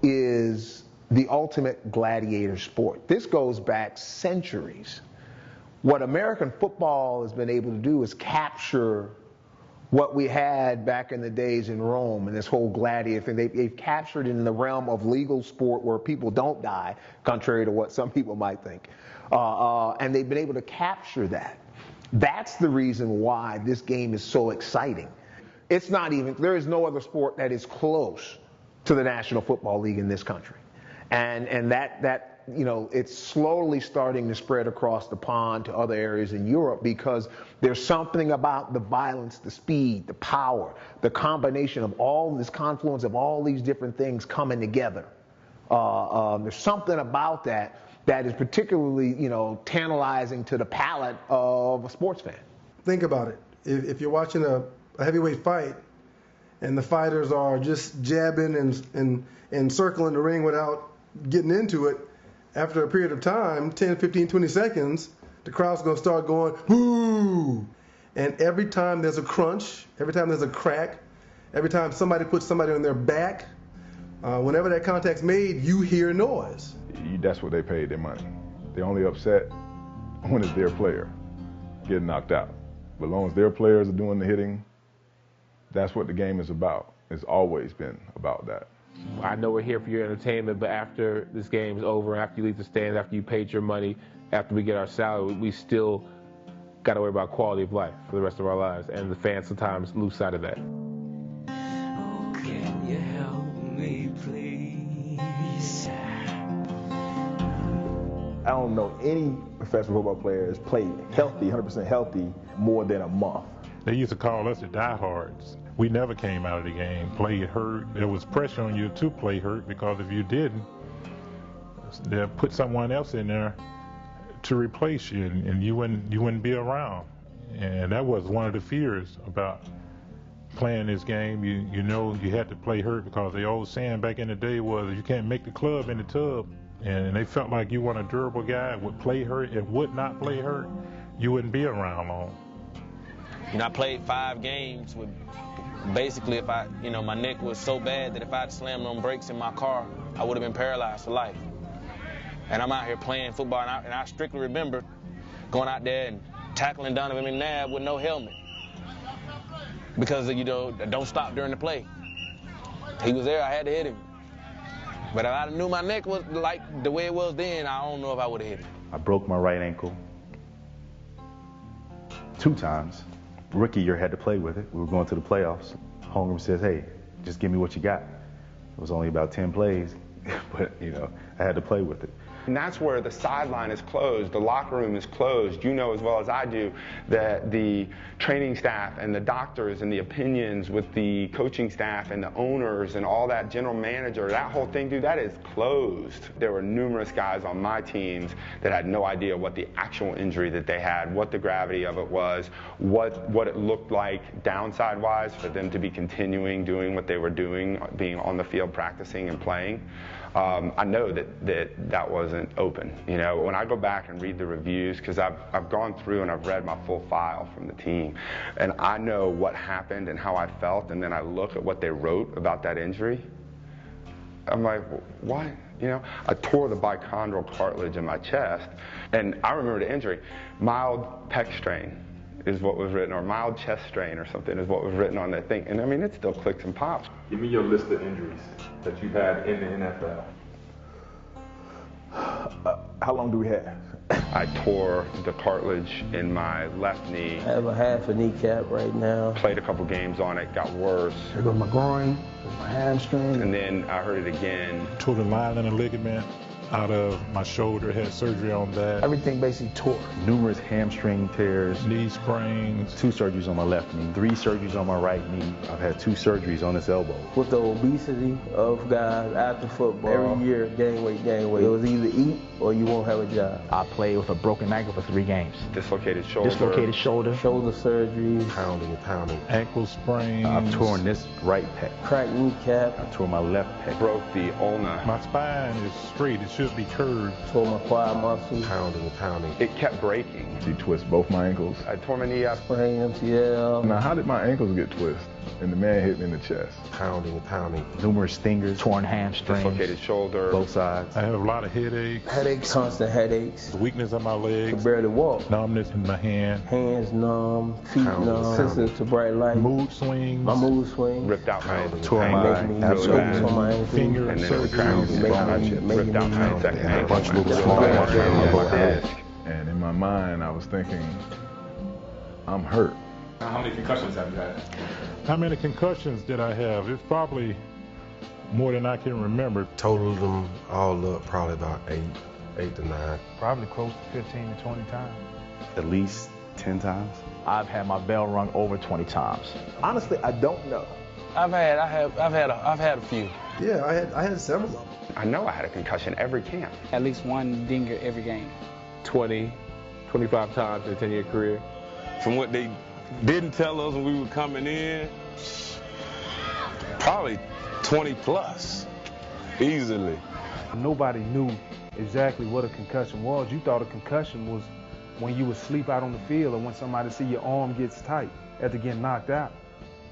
is the ultimate gladiator sport. This goes back centuries. What American football has been able to do is capture what we had back in the days in Rome and this whole gladiator thing. They've captured it in the realm of legal sport where people don't die, contrary to what some people might think. And they've been able to capture that. That's the reason why this game is so exciting. It's not even, there is no other sport that is close to the National Football League in this country. And that you know, it's slowly starting to spread across the pond to other areas in Europe because there's something about the violence, the speed, the power, the combination of all this confluence of all these different things coming together. There's something about that is particularly, you know, tantalizing to the palate of a sports fan. Think about it. If you're watching a heavyweight fight and the fighters are just jabbing and circling the ring without getting into it, after a period of time, 10, 15, 20 seconds, the crowd's going to start going, whoo! And every time there's a crunch, every time there's a crack, every time somebody puts somebody on their back, whenever that contact's made, you hear noise. That's what they paid their money. They're only upset when it's their player getting knocked out. But as long as their players are doing the hitting, that's what the game is about. It's always been about that. I know we're here for your entertainment, but after this game is over, after you leave the stands, after you paid your money, after we get our salary, we still got to worry about quality of life for the rest of our lives, and the fans sometimes lose sight of that. Oh, can you help me, please? I don't know any professional football players played healthy, 100% healthy, more than a month. They used to call us the diehards. We never came out of the game, played hurt. There was pressure on you to play hurt because if you didn't, they'll put someone else in there to replace you, and you wouldn't be around. And that was one of the fears about playing this game. You know you had to play hurt because the old saying back in the day was you can't make the club in the tub. And they felt like you weren't a durable guy, would play hurt and would not play hurt, you wouldn't be around long. You know, I played 5 games with basically if my neck was so bad that if I'd slammed on brakes in my car, I would have been paralyzed for life. And I'm out here playing football, and I strictly remember going out there and tackling Donovan McNabb with no helmet. Because, you know, don't stop during the play. He was there, I had to hit him. But if I knew my neck was like the way it was then, I don't know if I would have hit him. I broke my right ankle 2 times. Rookie year, had to play with it. We were going to the playoffs. Holmgren says, hey, just give me what you got. It was only about 10 plays, but, you know, I had to play with it. And that's where the sideline is closed, the locker room is closed. You know as well as I do that the training staff and the doctors and the opinions with the coaching staff and the owners and all that general manager, that whole thing, dude, that is closed. There were numerous guys on my teams that had no idea what the actual injury that they had, what the gravity of it was, what it looked like downside-wise for them to be continuing doing what they were doing, being on the field practicing and playing. I know that wasn't open. You know, when I go back and read the reviews, because I've gone through and I've read my full file from the team, and I know what happened and how I felt, and then I look at what they wrote about that injury, I'm like, why? You know, I tore the bichondral cartilage in my chest, and I remember the injury, mild pec strain is what was written, or mild chest strain or something is what was written on that thing. And I mean, it still clicks and pops. Give me your list of injuries that you had in the NFL. How long do we have? I tore the cartilage in my left knee. I have a half a kneecap right now. Played a couple games on it, got worse. There goes my groin, my hamstring. And then I hurt it again. Tore the myelin ligament out of my shoulder, had surgery on that. Everything basically tore. Numerous hamstring tears. Knee sprains. 2 surgeries on my left knee, 3 surgeries on my right knee. I've had 2 surgeries on this elbow. With the obesity of guys after football, every year, gain weight. It was either eat or you won't have a job. I played with a broken ankle for 3 games. Dislocated shoulder. Shoulder Surgeries. Pounding. Ankle sprains. I've torn this right pec. Cracked kneecap. I tore my left pec. Broke the ulna. My spine is straight. It should be curved. Tore my quad muscle. Pounding. It kept breaking. You twist both my ankles. I tore my knee up. Sprained MCL. Now, how did my ankles get twisted? and the man hit me in the chest. Pounding, numerous stingers, torn hamstrings, dislocated shoulder, both sides. I have a lot of headaches, constant headaches, weakness in my legs, could barely walk, numbness in my hands, numb, feet numb, sensitive to bright light, mood swings, my mood swings, ripped out my tore my finger and then surgery, ripped out my second ankle, and in my mind I was thinking, I'm hurt. How many concussions have you had? How many concussions did I have? It's probably more than I can remember. Totaled them all up, probably about 8 to 9. Probably close to 15 to 20 times. At least 10 times. I've had my bell rung over 20 times. Honestly, I don't know. I've had a few. Yeah, I had several of them. I know I had a concussion every camp. At least one dinger every game. 20, 25 times in a 10-year career. From what they didn't tell us when we were coming in, probably 20 plus, easily. Nobody knew exactly what a concussion was. You thought a concussion was when you would sleep out on the field or when somebody see your arm gets tight after getting knocked out.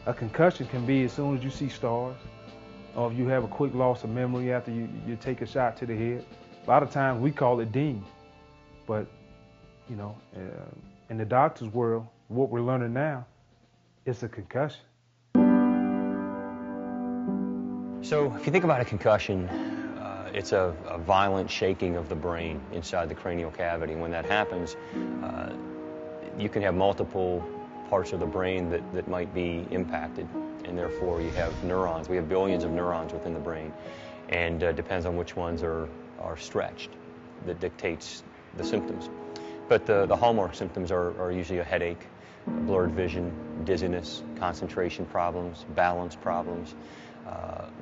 A concussion can be as soon as you see stars, or if you have a quick loss of memory after you take a shot to the head. A lot of times we call it ding, but you know, in the doctor's world, what we're learning now, it's a concussion. So if you think about a concussion, it's a violent shaking of the brain inside the cranial cavity. When that happens, you can have multiple parts of the brain that might be impacted, and therefore you have neurons. We have billions of neurons within the brain, and depends on which ones are stretched that dictates the symptoms. But the hallmark symptoms are usually a headache, blurred vision, dizziness, concentration problems, balance problems.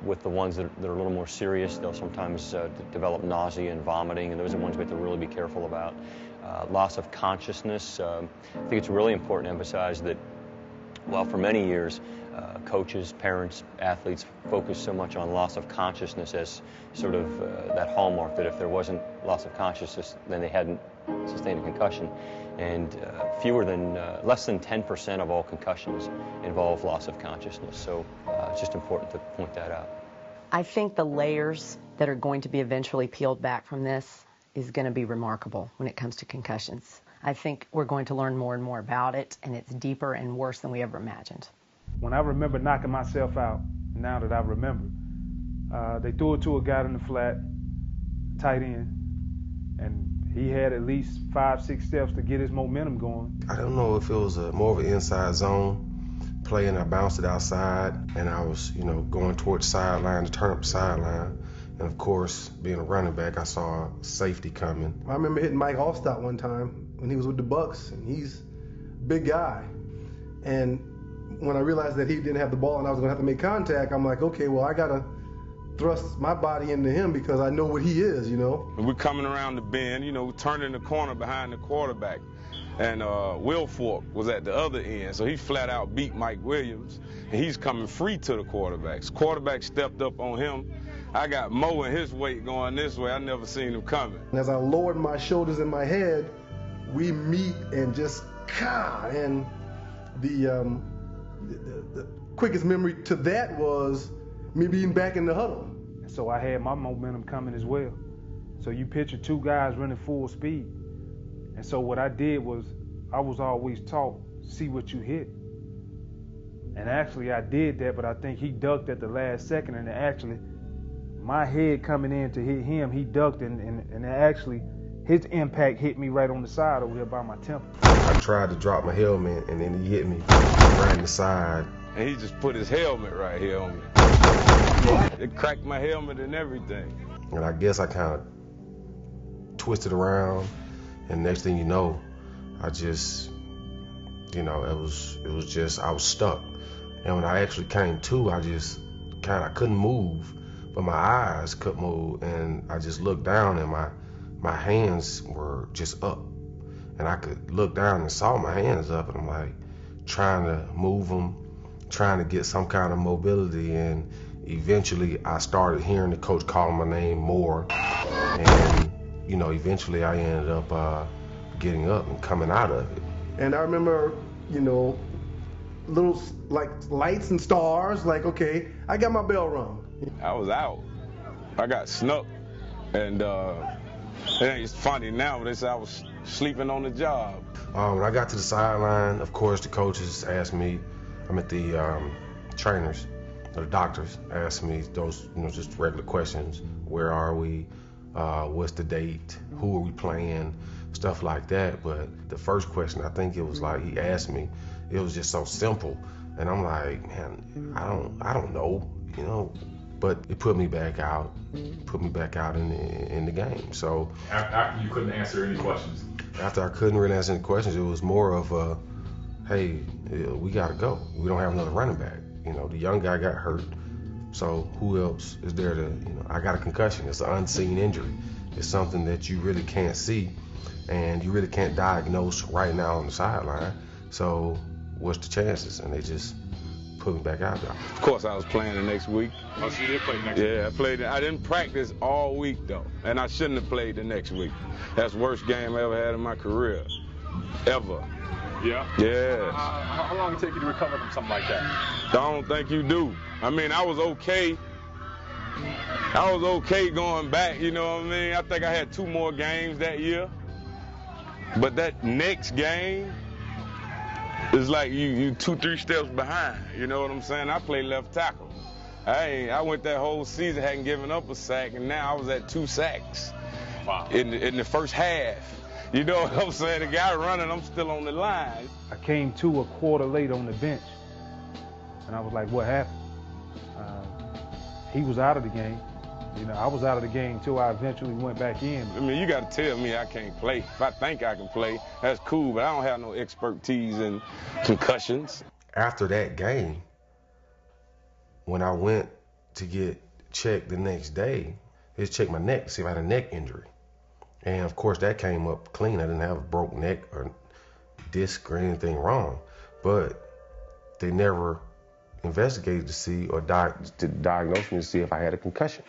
With the ones that are a little more serious, they'll sometimes develop nausea and vomiting, and those are the ones we have to really be careful about. Loss of consciousness. I think it's really important to emphasize that while for many years coaches, parents, athletes focused so much on loss of consciousness as sort of that hallmark, that if there wasn't loss of consciousness, then they hadn't sustained a concussion. And less than 10% of all concussions involve loss of consciousness. So it's just important to point that out. I think the layers that are going to be eventually peeled back from this is going to be remarkable when it comes to concussions. I think we're going to learn more and more about it, and it's deeper and worse than we ever imagined. When I remember knocking myself out, now that I remember, they threw it to a guy in the flat, tight end, and he had at least 5-6 steps to get his momentum going. I don't know if it was more of an inside zone play, and I bounced it outside, and I was, going towards the sideline to turn up the sideline. And of course, being a running back, I saw safety coming. I remember hitting Mike Allstott one time when he was with the Bucks, and he's a big guy. And when I realized that he didn't have the ball and I was going to have to make contact, I'm like, okay, well, I got to thrust my body into him because I know what he is, We're coming around the bend, we're turning the corner behind the quarterback. And Will Fork was at the other end, so he flat out beat Mike Williams, and he's coming free to the quarterbacks. Quarterback stepped up on him. I got Mo in his weight going this way. I never seen him coming. And as I lowered my shoulders in my head, we meet and just, and the quickest memory to that was me being back in the huddle. So I had my momentum coming as well. So you picture two guys running full speed. And so what I did was, I was always taught, see what you hit. And actually I did that, but I think he ducked at the last second, and actually my head coming in to hit him, he ducked, and actually his impact hit me right on the side over here by my temple. I tried to drop my helmet, and then he hit me right in the side. And he just put his helmet right here on me. It cracked my helmet and everything. And I guess I kind of twisted around, and next thing you know, I just, it was just, I was stuck. And when I actually came to, I just I couldn't move, but my eyes couldn't move, and I just looked down, and my hands were just up. And I could look down and saw my hands up, and I'm like trying to move them, trying to get some kind of mobility, and eventually I started hearing the coach calling my name more, and eventually I ended up getting up and coming out of it. And I remember, little like lights and stars. Like, okay, I got my bell rung. I was out. I got snuck, and it's funny now, but they said I was sleeping on the job. When I got to the sideline, of course, the coaches asked me. The trainers, or the doctors asked me those, just regular questions. Where are we? What's the date? Who are we playing? Stuff like that. But the first question, I think it was like he asked me, it was just so simple, and I'm like, man, I don't know, But it put me back out in the game. So after you couldn't answer any questions. After I couldn't really answer any questions, it was more of a, hey, we gotta go. We don't have another running back. The young guy got hurt. So who else is there to, I got a concussion. It's an unseen injury. It's something that you really can't see and you really can't diagnose right now on the sideline. So what's the chances? And they just put me back out there. Of course I was playing the next week. Oh, so you did play the next week? Yeah, I played. I didn't practice all week though, and I shouldn't have played the next week. That's the worst game I ever had in my career, ever. Yeah? Yeah. How long did it take you to recover from something like that? I don't think you do. I mean, I was okay. I was okay going back, you know what I mean? I think I had 2 more games that year. But that next game is like you 2-3 steps behind, you know what I'm saying? I played left tackle. I went that whole season, hadn't given up a sack, and now I was at 2 sacks. Wow. In the first half. You know what I'm saying? The guy running, I'm still on the line. I came to a quarter late on the bench, and I was like, what happened? He was out of the game. I was out of the game until I eventually went back in. I mean, you got to tell me I can't play. If I think I can play, that's cool, but I don't have no expertise in concussions. After that game, when I went to get checked the next day, they checked my neck to see if I had a neck injury. And of course that came up clean. I didn't have a broke neck or disc or anything wrong, but they never investigated to see or to diagnose me to see if I had a concussion.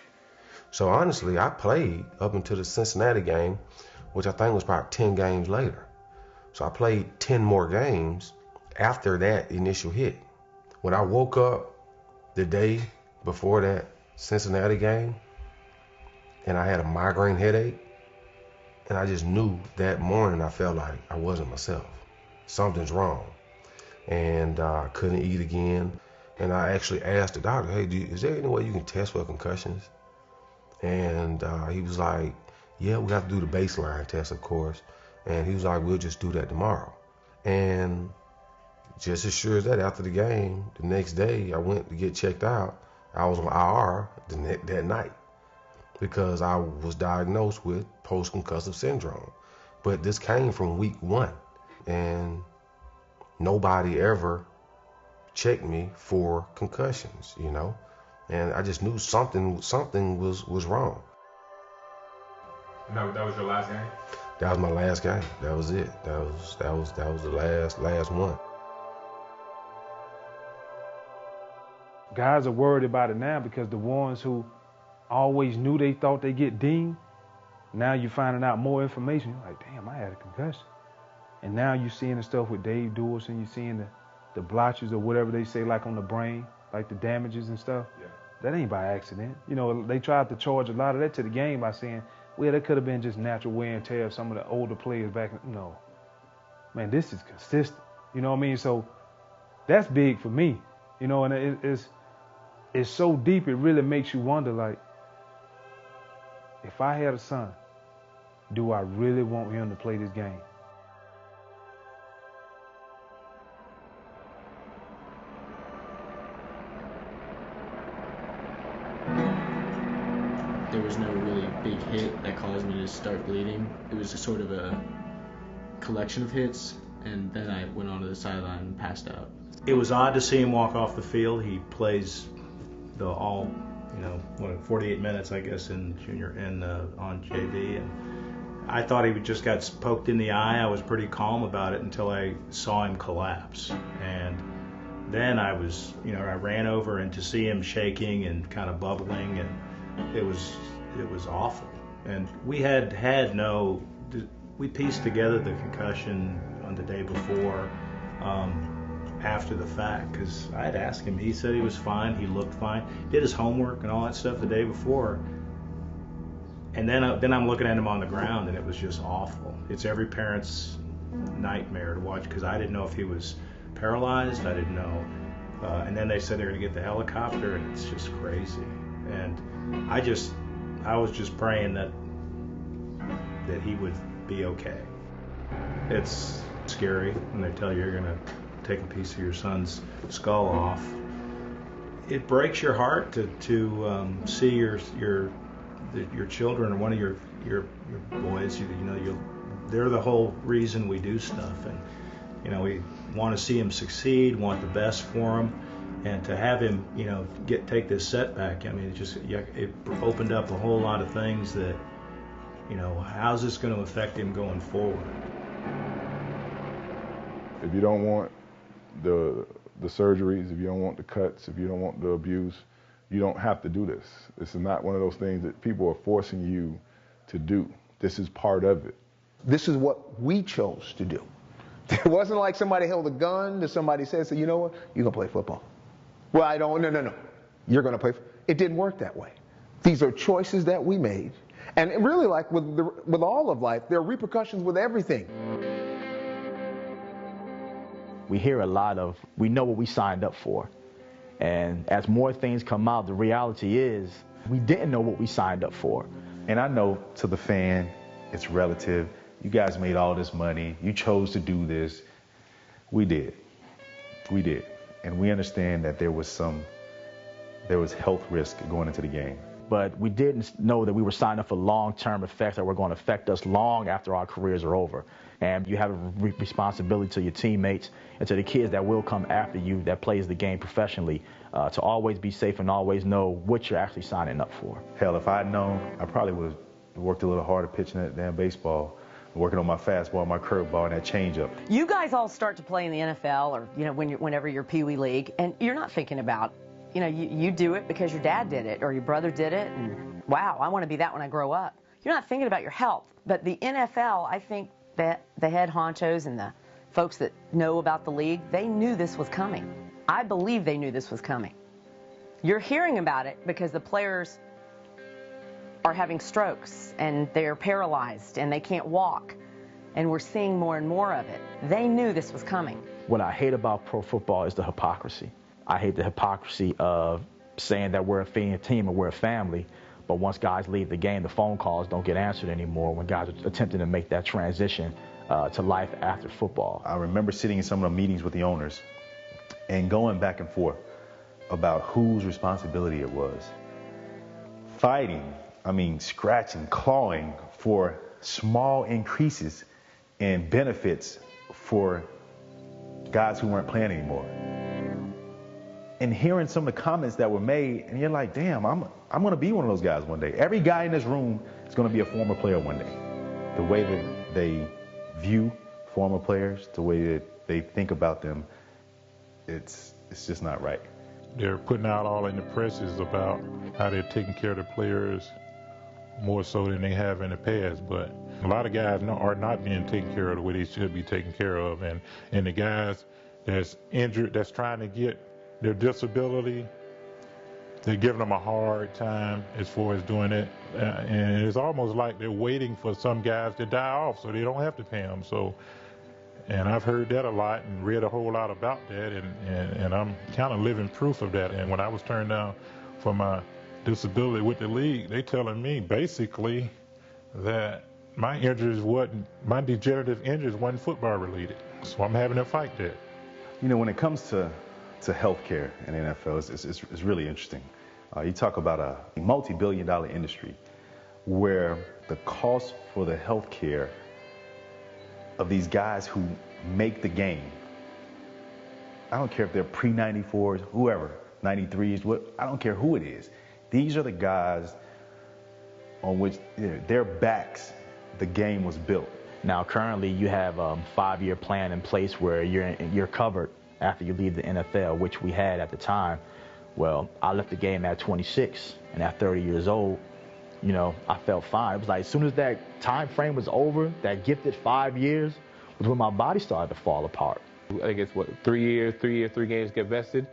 So honestly, I played up until the Cincinnati game, which I think was about 10 games later. So I played 10 more games after that initial hit. When I woke up the day before that Cincinnati game and I had a migraine headache, and I just knew that morning I felt like I wasn't myself. Something's wrong. And I couldn't eat again. And I actually asked the doctor, hey, is there any way you can test for concussions? And he was like, yeah, we have to do the baseline test, of course. And he was like, we'll just do that tomorrow. And just as sure as that, after the game, the next day I went to get checked out. I was on IR that night because I was diagnosed with post-concussive syndrome. But this came from week 1, and nobody ever checked me for concussions, and I just knew something was wrong. And that was your last game? That was my last game. That was it. That was the last one. Guys are worried about it now because the ones who always knew they thought they get dinged, now you're finding out more information. You're like, damn, I had a concussion. And now you're seeing the stuff with Dave Dewis, and you're seeing the blotches or whatever they say, like on the brain, like the damages and stuff. Yeah. That ain't by accident. They tried to charge a lot of that to the game by saying, well, that could have been just natural wear and tear of some of the older players back. No. Man, this is consistent. You know what I mean? So that's big for me. And it's so deep, it really makes you wonder, like, if I had a son, do I really want him to play this game? There was no really big hit that caused me to start bleeding. It was just sort of a collection of hits, and then I went onto the sideline and passed out. It was odd to see him walk off the field. He plays the 48 minutes, I guess, in junior and on JV, and I thought he just got poked in the eye. I was pretty calm about it until I saw him collapse, and then I ran over, and to see him shaking and kind of bubbling, and it was awful. And we we pieced together the concussion on the day before. after the fact, because I had asked him. He said he was fine. He looked fine. Did his homework and all that stuff the day before. And then I'm looking at him on the ground, and it was just awful. It's every parent's nightmare to watch, because I didn't know if he was paralyzed. I didn't know. And then they said they're going to get the helicopter, and it's just crazy. And I was just praying that he would be okay. It's scary when they tell you you're going to take a piece of your son's skull off. It breaks your heart to see your children, or one of your boys. They're the whole reason we do stuff, and we want to see him succeed, want the best for him, and to have him take this setback. I mean, it opened up a whole lot of things that how's this going to affect him going forward. If you don't want the surgeries, if you don't want the cuts, if you don't want the abuse, you don't have to do this. This is not one of those things that people are forcing you to do. This is part of it. This is what we chose to do. It wasn't like somebody held a gun to somebody said, you know what, you're going to play football. Well, no. You're going to play. It didn't work that way. These are choices that we made. And really, like with all of life, there are repercussions with everything. We hear a lot of, we know what we signed up for. And as more things come out, the reality is we didn't know what we signed up for. And I know to the fan, it's relative. You guys made all this money. You chose to do this. We did. We did. And we understand that there was health risk going into the game. But we didn't know that we were signing up for long-term effects that were going to affect us long after our careers are over. And you have a responsibility to your teammates and to the kids that will come after you that plays the game professionally to always be safe and always know what you're actually signing up for. Hell, if I'd known, I probably would have worked a little harder pitching that damn baseball, working on my fastball, my curveball, and that changeup. You guys all start to play in the NFL or whenever you're Pee Wee League, and you're not thinking about, you do it because your dad did it or your brother did it, and wow, I want to be that when I grow up. You're not thinking about your health. But the NFL, I think that the head honchos and the folks that know about the league, they knew this was coming. I believe they knew this was coming. You're hearing about it because the players are having strokes and they're paralyzed and they can't walk, and we're seeing more and more of it. They knew this was coming. What I hate about pro football is the hypocrisy. I hate the hypocrisy of saying that we're a team and we're a family, but once guys leave the game, the phone calls don't get answered anymore when guys are attempting to make that transition to life after football. I remember sitting in some of the meetings with the owners and going back and forth about whose responsibility it was. Fighting, scratching, clawing for small increases in benefits for guys who weren't playing anymore. And hearing some of the comments that were made, and you're like, damn, I'm going to be one of those guys one day. Every guy in this room is going to be a former player one day. The way that they view former players, the way that they think about them, it's just not right. They're putting out all in the presses about how they're taking care of the players more so than they have in the past. But a lot of guys are not being taken care of the way they should be taken care of. And the guys that's injured, that's trying to get their disability, they're giving them a hard time as far as doing it. And it's almost like they're waiting for some guys to die off so they don't have to pay them. And I've heard that a lot and read a whole lot about that, and I'm kind of living proof of that. And when I was turned down for my disability with the league, they telling me basically that my degenerative injuries wasn't football related. So I'm having to fight that. When it comes to healthcare in the NFL, it's really interesting. You talk about a multi-billion-dollar industry where the cost for the healthcare of these guys who make the game, I don't care if they're pre-94s, whoever, 93s, I don't care who it is. These are the guys on which their backs the game was built. Now, currently, you have a 5-year plan in place where you're covered after you leave the NFL, which we had at the time. Well, I left the game at 26, and at 30 years old, I felt fine. It was like as soon as that time frame was over, that gifted 5 years, was when my body started to fall apart. I think it's, 3 years, 3 games get vested.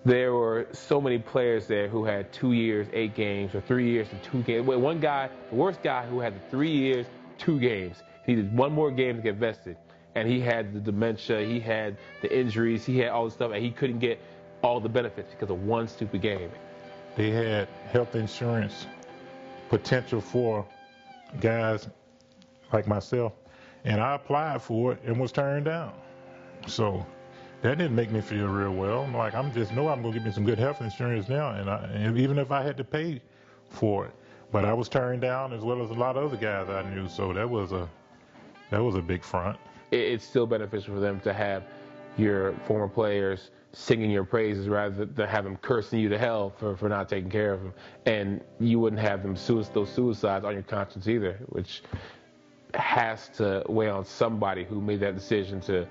There were so many players there who had 2 years, 8 games, or 3 years and 2 games. One guy, the worst guy, who had 3 years, 2 games. He needed 1 more game to get vested. And he had the dementia, he had the injuries, he had all this stuff, and he couldn't get all the benefits because of 1 stupid game. They had health insurance potential for guys like myself, and I applied for it and was turned down. So that didn't make me feel real well. I'm like, I'm gonna get me some good health insurance now, and even if I had to pay for it. But I was turned down as well as a lot of other guys I knew, so that was a big front. It's still beneficial for them to have your former players singing your praises rather than have them cursing you to hell for not taking care of them. And you wouldn't have them those suicides on your conscience either, which has to weigh on somebody who made that decision to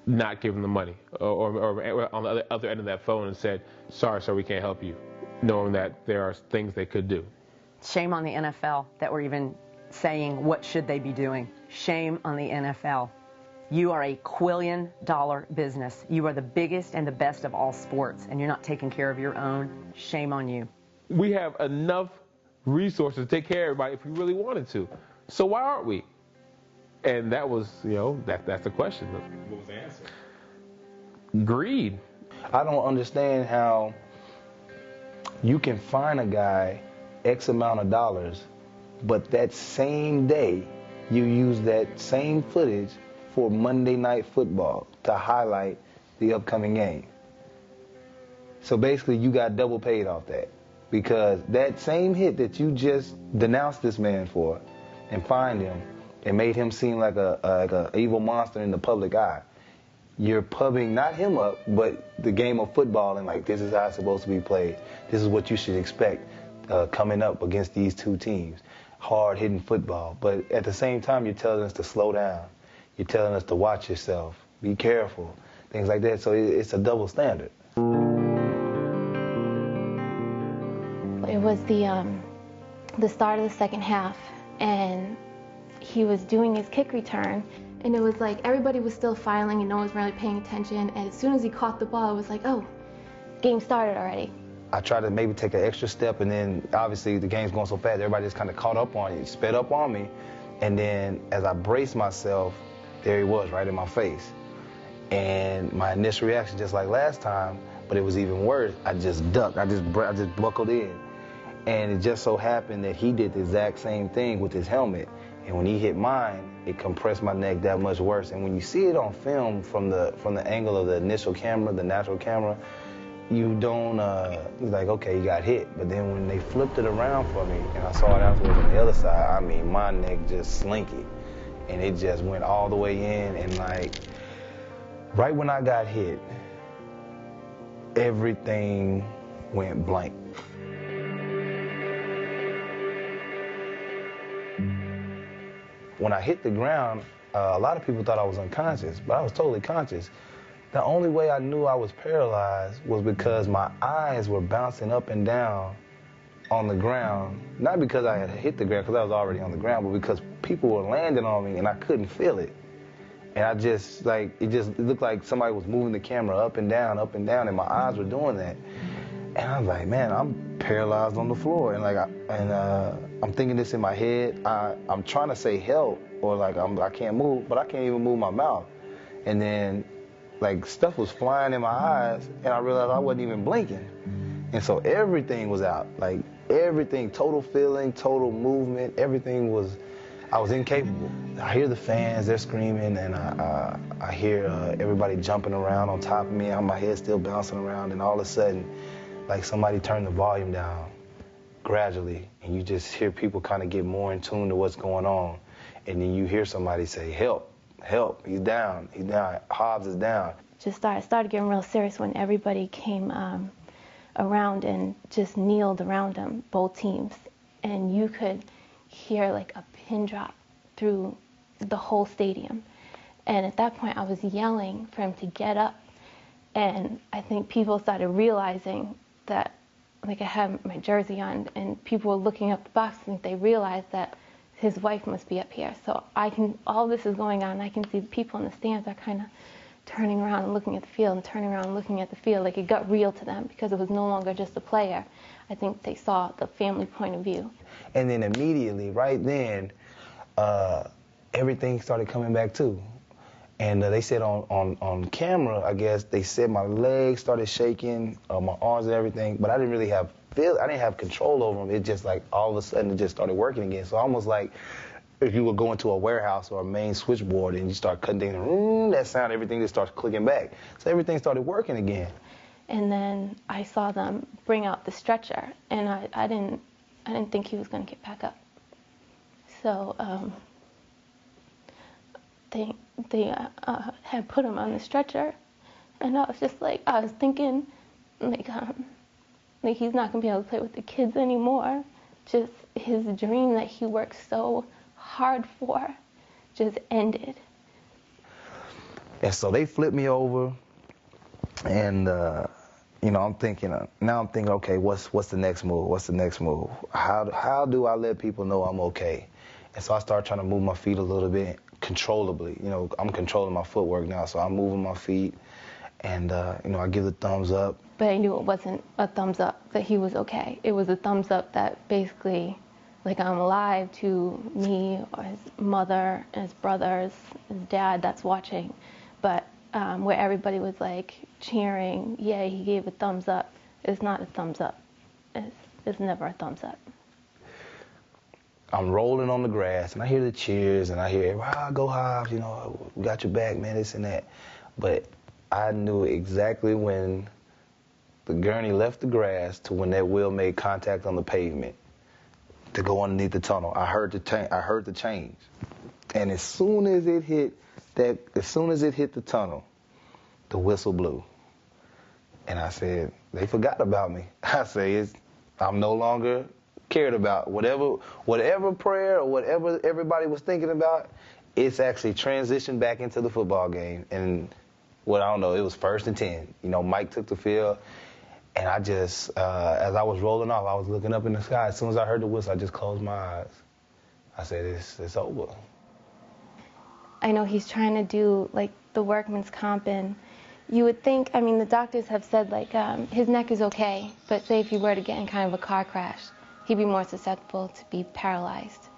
not give them the money, or on the other end of that phone and said, sorry, sir, we can't help you, knowing that there are things they could do. Shame on the NFL that we're even saying what should they be doing. Shame on the NFL. You are a $1 quillion business. You are the biggest and the best of all sports, and you're not taking care of your own. Shame on you. We have enough resources to take care of everybody if we really wanted to. So why aren't we? And that was, that's the question. What was the answer? Greed. I don't understand how you can fine a guy X amount of dollars, but that same day you use that same footage for Monday Night Football to highlight the upcoming game. So basically you got double paid off that, because that same hit that you just denounced this man for and fined him and made him seem like a evil monster in the public eye, you're pubbing not him up, but the game of football, and like, this is how it's supposed to be played. This is what you should expect coming up against these two teams. Hard-hitting football. But at the same time, you're telling us to slow down. You're telling us to watch yourself, be careful, things like that. So it's a double standard. It was the start of the second half, and he was doing his kick return, and it was like everybody was still filing and no one was really paying attention. And as soon as he caught the ball, it was like, oh, game started already. I tried to maybe take an extra step, and then obviously the game's going so fast, everybody just kind of caught up on it, sped up on me. And then as I braced myself, there he was right in my face. And my initial reaction, just like last time, but it was even worse, I just ducked, I just buckled in. And it just so happened that he did the exact same thing with his helmet. And when he hit mine, it compressed my neck that much worse. And when you see it on film from the angle of the initial camera, the natural camera, you don't, you're like, okay, you got hit. But then when they flipped it around for me and I saw it afterwards on the other side, I mean, my neck just slinky. And it just went all the way in, and like, right when I got hit, everything went blank. When I hit the ground, a lot of people thought I was unconscious, but I was totally conscious. The only way I knew I was paralyzed was because my eyes were bouncing up and down on the ground, not because I had hit the ground, because I was already on the ground, but because people were landing on me and I couldn't feel it. And I just, like, it looked like somebody was moving the camera up and down, and my eyes were doing that. And I was like, man, I'm paralyzed on the floor. And like, I'm thinking this in my head. I'm trying to say help, or like I can't move, but I can't even move my mouth. And then, like, stuff was flying in my eyes, and I realized I wasn't even blinking. And so everything was out, like everything, total feeling, total movement, everything was, I was incapable. I hear the fans, they're screaming, and I hear everybody jumping around on top of me, and my head still bouncing around, and all of a sudden, like, somebody turned the volume down gradually, and you just hear people kind of get more in tune to what's going on. And then you hear somebody say, help, help, he's down, Hobbs is down. Just started getting real serious when everybody came around and just kneeled around him, both teams. And you could hear like a pin drop through the whole stadium. And at that point I was yelling for him to get up. And I think people started realizing that, like, I had my jersey on, and people were looking up the box, and they realized that his wife must be up here. So all this is going on. I can see the people in the stands are kind of turning around and looking at the field and turning around and looking at the field. Like it got real to them because it was no longer just a player. I think they saw the family point of view. And then immediately, right then, everything started coming back too. And they said on camera, I guess, they said my legs started shaking, my arms and everything, but I didn't really have I didn't have control over them. It just like all of a sudden it just started working again. So almost like if you were going to a warehouse or a main switchboard and you start cutting things, that sound, everything just starts clicking back. So everything started working again. And then I saw them bring out the stretcher, and I didn't think he was going to get back up. So they had put him on the stretcher, and I was just like, I was thinking, like he's not going to be able to play with the kids anymore. Just his dream that he worked so hard for just ended. And so they flipped me over, and I'm thinking, okay, what's the next move? What's the next move? How do I let people know I'm okay? And so I started trying to move my feet a little bit controllably. I'm controlling my footwork now, so I'm moving my feet, and I give the thumbs up. But I knew it wasn't a thumbs up that he was okay. It was a thumbs up that basically, like, I'm alive to me, or his mother, his brothers, his dad that's watching. But where everybody was like cheering, yeah, he gave a thumbs up. It's not a thumbs up. It's never a thumbs up. I'm rolling on the grass, and I hear the cheers, and I hear, go Hobbs, we got your back, man, this and that. But I knew exactly when the gurney left the grass to when that wheel made contact on the pavement to go underneath the tunnel. I heard the change, and as soon as it hit the tunnel, the whistle blew, and I said, they forgot about me. I say, I'm no longer cared about. Whatever prayer or whatever everybody was thinking about, it's actually transitioned back into the football game. And I don't know, it was 1st and 10. Mike took the field, and I just, as I was rolling off, I was looking up in the sky. As soon as I heard the whistle, I just closed my eyes. I said, it's over. I know he's trying to do like the workman's comp, and you would think, the doctors have said like his neck is okay, but say if he were to get in kind of a car crash, he'd be more susceptible to be paralyzed.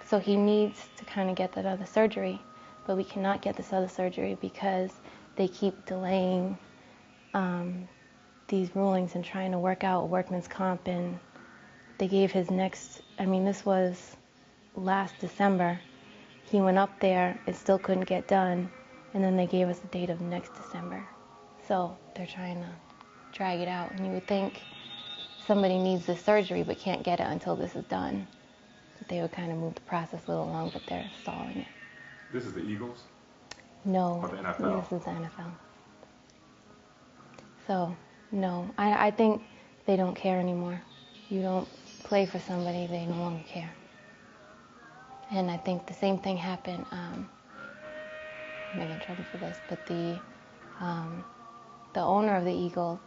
So he needs to kind of get that other surgery, but we cannot get this other surgery because they keep delaying these rulings and trying to work out workman's comp. And they gave his next, this was last December. He went up there, it still couldn't get done, and then they gave us the date of next December. So they're trying to drag it out, and you would think somebody needs this surgery but can't get it until this is done. They would kind of move the process a little along, but they're stalling it. This is the Eagles? No, or the NFL? This is the NFL. So, no, I think they don't care anymore. You don't play for somebody, they no longer care. And I think the same thing happened, I might get in trouble for this, but the owner of the Eagles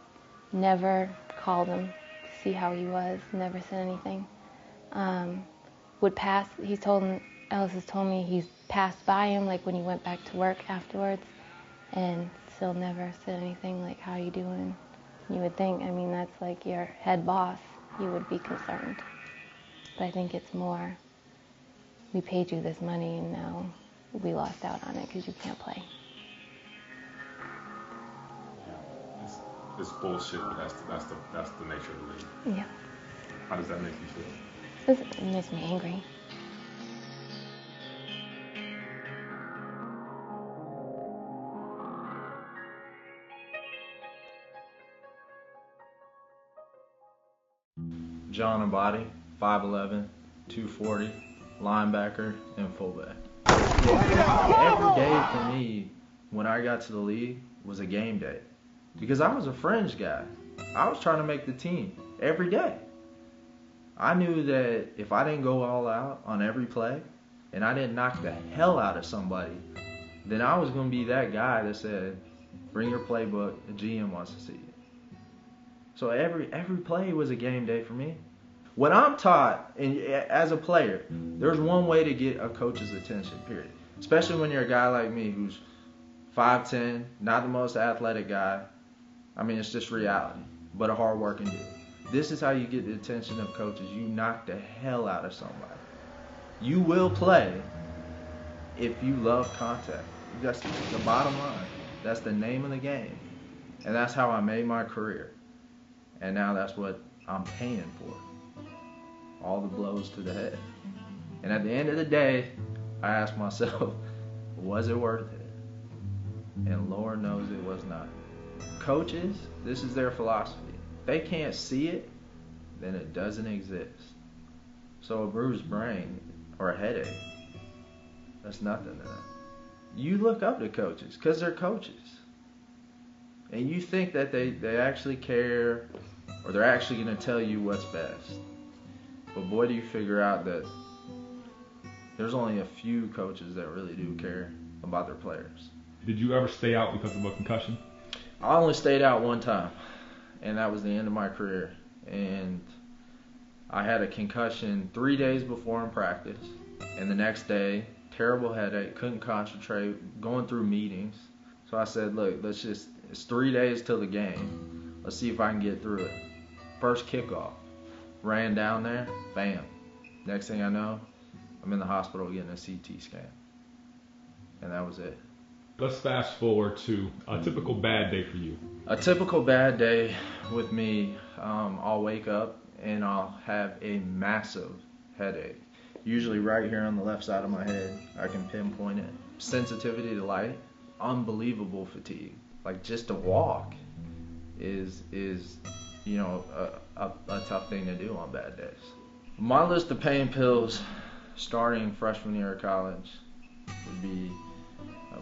never called him to see how he was, never said anything. Would pass, Ellis has told me he's passed by him, like when he went back to work afterwards, and still never said anything like, how you doing? You would think, that's like your head boss, you would be concerned. But I think it's more, we paid you this money and now we lost out on it because you can't play. It's bullshit, but that's the nature of the league. Yeah. How does that make you feel? It makes me angry. John Abadi, 5'11", 240, linebacker, and fullback. Every day for me, when I got to the league, was a game day. Because I was a fringe guy. I was trying to make the team every day. I knew that if I didn't go all out on every play, and I didn't knock the hell out of somebody, then I was going to be that guy that said, bring your playbook, the GM wants to see it. So every play was a game day for me. What I'm taught, and as a player, there's one way to get a coach's attention, period. Especially when you're a guy like me who's 5'10", not the most athletic guy. I mean, it's just reality, but a hard-working dude. This is how you get the attention of coaches. You knock the hell out of somebody. You will play if you love contact. That's the bottom line. That's the name of the game. And that's how I made my career. And now that's what I'm paying for. All the blows to the head. And at the end of the day, I asked myself, was it worth it? And Lord knows it was not. Coaches, this is their philosophy. If they can't see it, then it doesn't exist. So a bruised brain or a headache, that's nothing to them. You look up to coaches because they're coaches. And you think that they actually care or they're actually going to tell you what's best. But boy, do you figure out that there's only a few coaches that really do care about their players. Did you ever stay out because of a concussion? I only stayed out one time, and that was the end of my career. And I had a concussion 3 days before in practice, and the next day, terrible headache, couldn't concentrate, going through meetings. So I said, look, it's 3 days till the game. Let's see if I can get through it. First kickoff, ran down there, bam. Next thing I know, I'm in the hospital getting a CT scan. And that was it. Let's fast forward to a typical bad day for you. A typical bad day with me, I'll wake up and I'll have a massive headache. Usually right here on the left side of my head, I can pinpoint it. Sensitivity to light, unbelievable fatigue. Like just to walk is you know, a tough thing to do on bad days. My list of pain pills starting freshman year of college would be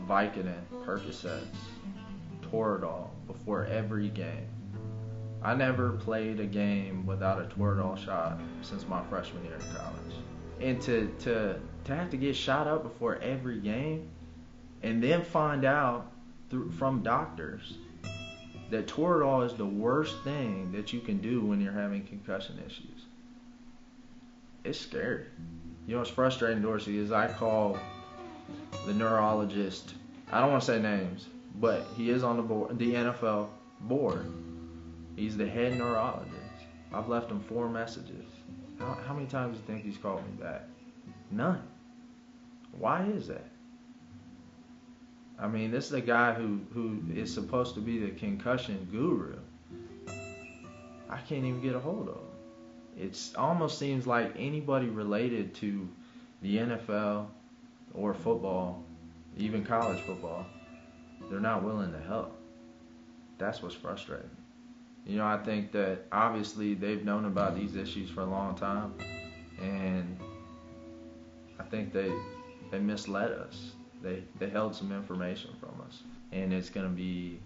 Vicodin, Percocets, Toradol before every game. I never played a game without a Toradol shot since my freshman year of college. And to have to get shot up before every game and then find out from doctors that Toradol is the worst thing that you can do when you're having concussion issues. It's scary. You know what's frustrating, Dorsey, is I call the neurologist, I don't want to say names, but he is on the board, the NFL board. He's the head neurologist. I've left him 4 messages. How many times do you think he's called me back? None. Why is that? I mean, this is a guy who is supposed to be the concussion guru. I can't even get a hold of him. It almost seems like anybody related to the NFL or football, even college football, they're not willing to help. That's what's frustrating. You know, I think that obviously they've known about these issues for a long time, and I think they misled us. They held some information from us, and it's going to be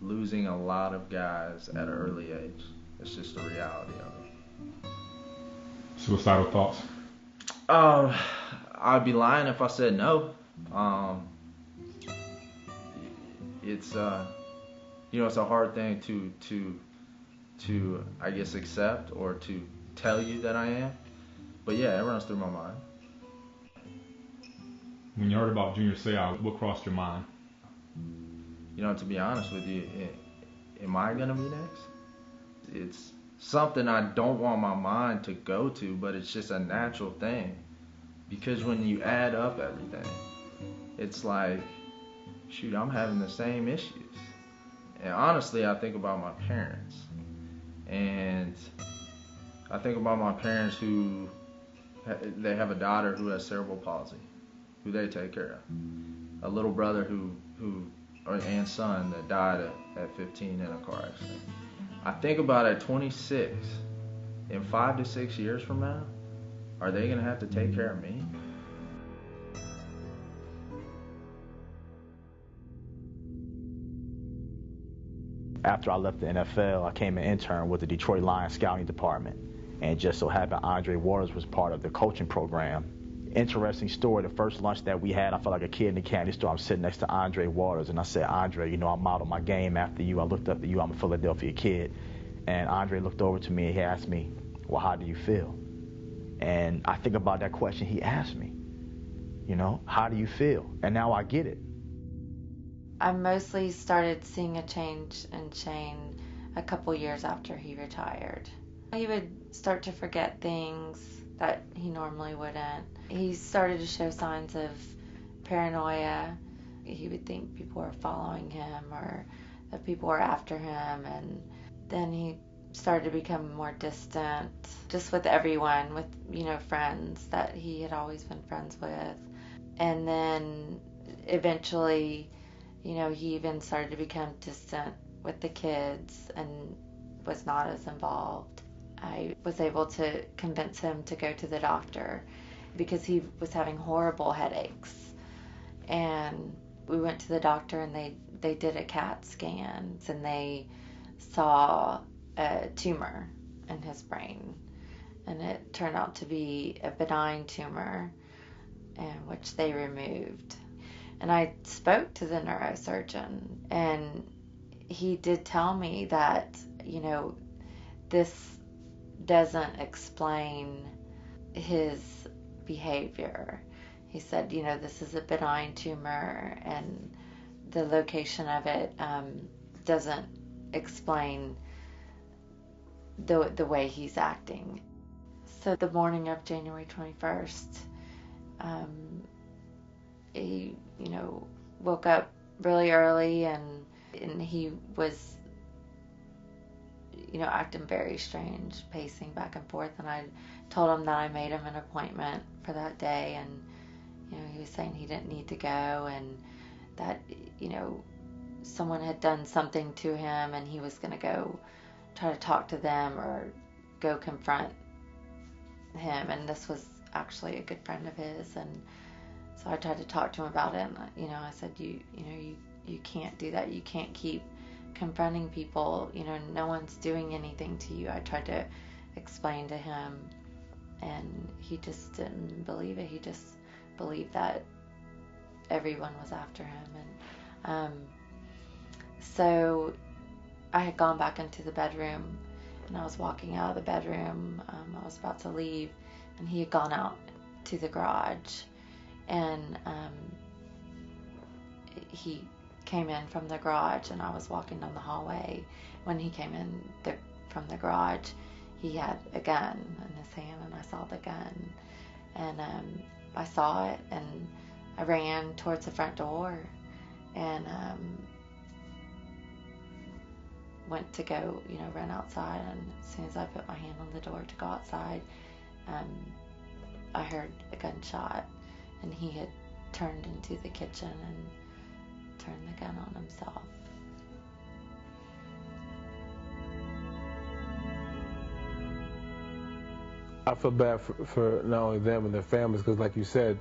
losing a lot of guys at an early age. It's just the reality of it. Suicidal thoughts? I'd be lying if I said no. It's you know, it's a hard thing to I guess accept or to tell you that I am, but yeah, it runs through my mind. When you heard about Junior Seau, what crossed your mind? You know, to be honest with you, am I gonna be next? It's something I don't want my mind to go to, but it's just a natural thing. Because when you add up everything, it's like, shoot, I'm having the same issues. And honestly, I think about my parents. And I think about my parents who, they have a daughter who has cerebral palsy, who they take care of. A little brother and son that died at 15 in a car accident. I think about at 26, in 5 to 6 years from now, are they going to have to take care of me? After I left the NFL, I came an intern with the Detroit Lions scouting department. And just so happened Andre Waters was part of the coaching program. Interesting story, the first lunch that we had, I felt like a kid in the candy store. I'm sitting next to Andre Waters, and I said, Andre, you know, I modeled my game after you. I looked up to you. I'm a Philadelphia kid. And Andre looked over to me and he asked me, well, how do you feel? And I think about that question he asked me, you know, how do you feel? And now I get it. I mostly started seeing a change in Shane a couple years after he retired. He would start to forget things that he normally wouldn't. He started to show signs of paranoia. He would think people were following him or that people were after him, and then he started to become more distant just with everyone, with, you know, friends that he had always been friends with. And then eventually, you know, he even started to become distant with the kids and was not as involved. I was able to convince him to go to the doctor because he was having horrible headaches. And we went to the doctor and they did a CAT scan and they saw a tumor in his brain. And it turned out to be a benign tumor, which they removed. And I spoke to the neurosurgeon, and he did tell me that, you know, this doesn't explain his behavior. He said, you know, this is a benign tumor, and the location of it doesn't explain the way he's acting. So the morning of January 21st, he, you know, woke up really early and he was, you know, acting very strange, pacing back and forth. And I told him that I made him an appointment for that day, and, you know, he was saying he didn't need to go and that, you know, someone had done something to him and he was going to go try to talk to them or go confront him. And this was actually a good friend of his, and so I tried to talk to him about it, and, you know, I said, you can't do that. You can't keep confronting people. You know, no one's doing anything to you. I tried to explain to him, and he just didn't believe it. He just believed that everyone was after him. And so I had gone back into the bedroom, and I was walking out of the bedroom. I was about to leave, and he had gone out to the garage. And he came in from the garage, and I was walking down the hallway. When he came in from the garage, he had a gun in his hand, and I saw the gun. And I saw it, and I ran towards the front door, and went to go, you know, run outside. And as soon as I put my hand on the door to go outside, I heard a gunshot. And he had turned into the kitchen and turned the gun on himself. I feel bad for not only them and their families, because like you said,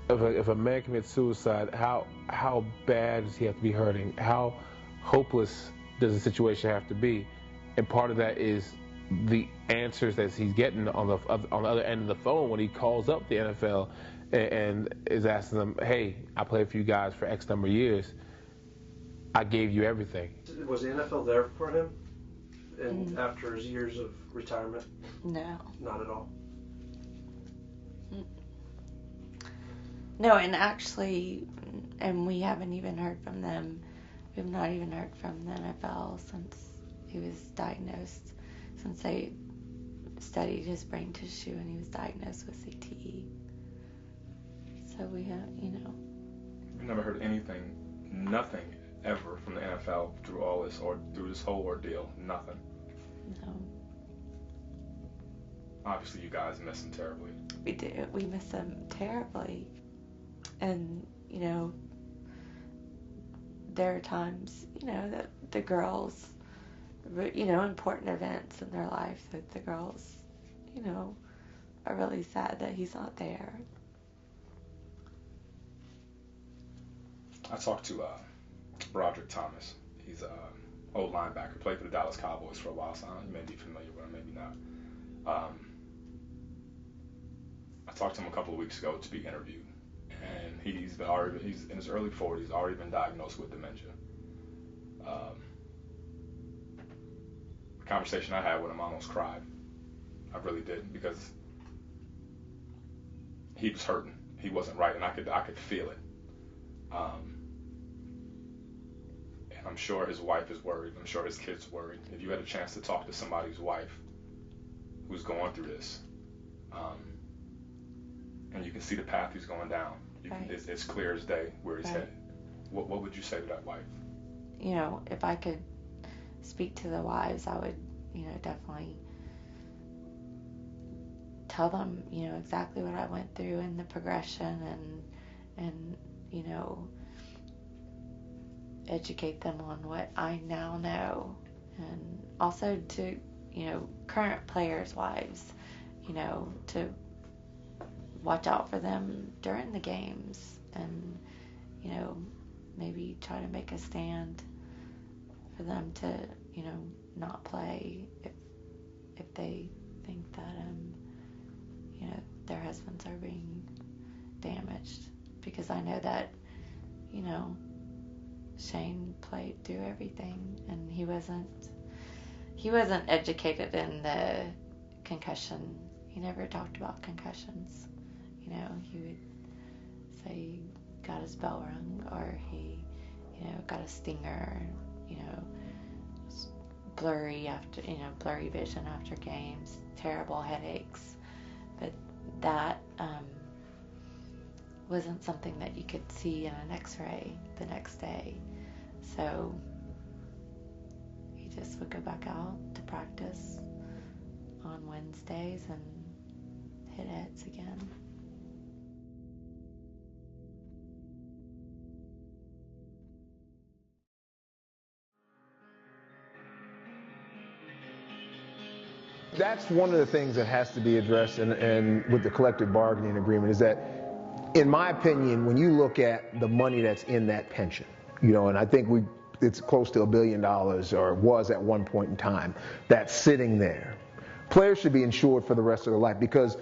if a man commits suicide, how bad does he have to be hurting? How hopeless does the situation have to be? And part of that is the answers that he's getting on the other end of the phone when he calls up the NFL and is asking them, hey, I played for you guys for X number of years. I gave you everything. Was the NFL there for him after his years of retirement? No. Not at all? No, and actually, and we haven't even heard from them. We have not even heard from the NFL since he was diagnosed, since they studied his brain tissue and he was diagnosed with CTE. So we have, you know. We never heard anything, nothing ever from the NFL through all this, or through this whole ordeal. Nothing. No. Obviously, you guys miss him terribly. We do. We miss him terribly. And, you know, there are times, you know, that the girls, you know, important events in their life, that the girls, you know, are really sad that he's not there. I talked to Broderick Thomas. He's an old linebacker, played for the Dallas Cowboys for a while, so you may be familiar with him, maybe not. I talked to him a couple of weeks ago to be interviewed, and he's in his early 40s, already been diagnosed with dementia. The conversation I had with him, I almost cried. I really didn't, because he was hurting. He wasn't right, and I could feel it. And I'm sure his wife is worried. I'm sure his kids are worried. If you had a chance to talk to somebody's wife who's going through this, and you can see the path he's going down, it's clear as day where he's headed. What would you say to that wife? You know, if I could speak to the wives, I would, you know, definitely tell them, you know, exactly what I went through and the progression, and you know, educate them on what I now know, and also to, you know, current players' wives, you know, to watch out for them during the games, and, you know, maybe try to make a stand for them to, you know, not play if they think that you know, their husbands are being damaged, because I know that, you know, Shane played through everything, and he wasn't educated in the concussion. He never talked about concussions. You know, he would say he got his bell rung, or he, you know, got a stinger, you know, blurry vision after games, terrible headaches. But that wasn't something that you could see in an x-ray the next day. So he just would go back out to practice on Wednesdays and hit hits again. That's one of the things that has to be addressed and with the collective bargaining agreement, is that, in my opinion, when you look at the money that's in that pension, you know, and I think it's close to $1 billion, or was at one point in time, that's sitting there. Players should be insured for the rest of their life, because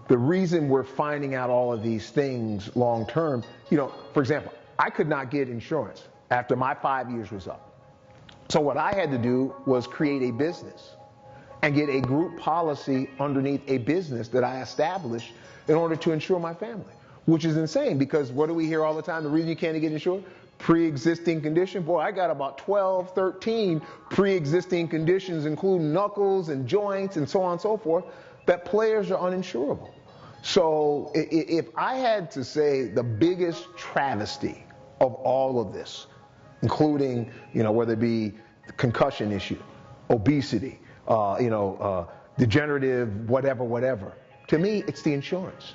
the reason we're finding out all of these things long term, you know, for example, I could not get insurance after my 5 years was up. So what I had to do was create a business and get a group policy underneath a business that I established in order to insure my family, which is insane, because what do we hear all the time? The reason you can't get insured? Pre-existing condition. Boy, I got about 12, 13 pre-existing conditions, including knuckles and joints and so on and so forth, that players are uninsurable. So if I had to say the biggest travesty of all of this, including, you know, whether it be the concussion issue, obesity, degenerative, whatever. To me, it's the insurance.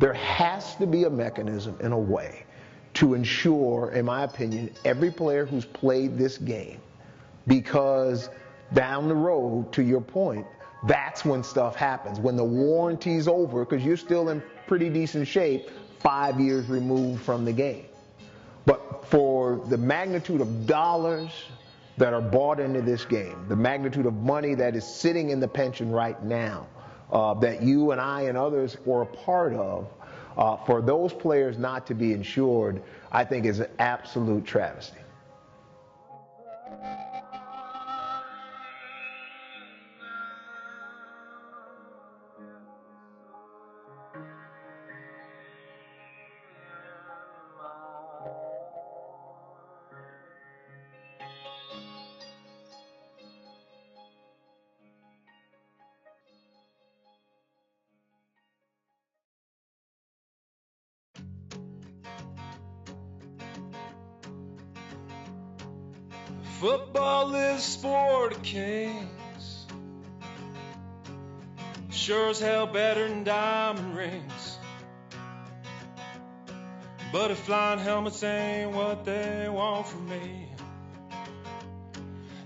There has to be a mechanism and a way to insure, in my opinion, every player who's played this game, because down the road, to your point, that's when stuff happens. When the warranty's over, because you're still in pretty decent shape 5 years removed from the game. But for the magnitude of dollars that are bought into this game, the magnitude of money that is sitting in the pension right now, that you and I and others were a part of, for those players not to be insured, I think is an absolute travesty. Football is the sport of kings, sure as hell better than diamond rings. But if flying helmets ain't what they want from me,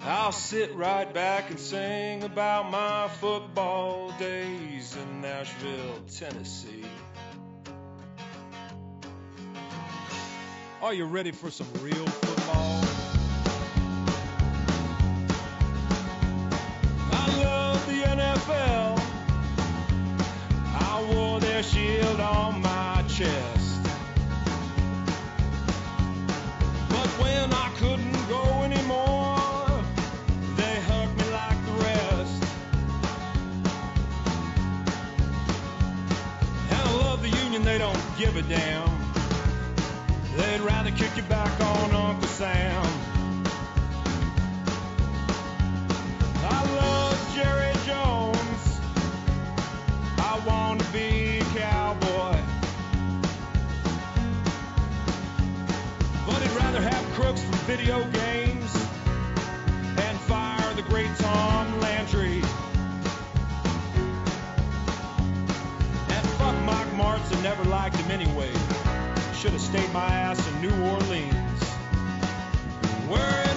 I'll sit right back and sing about my football days in Nashville, Tennessee. Are you ready for some real football? NFL, I wore their shield on my chest, but when I couldn't go anymore, they hugged me like the rest. they don't give a damn. They'd rather kick you back on Uncle Sam. I love Jerry Jones. I want to be a cowboy. But he'd rather have crooks from video games and fire the great Tom Landry. And fuck Mike Martz, I never liked him anyway. Should have stayed my ass in New Orleans. Where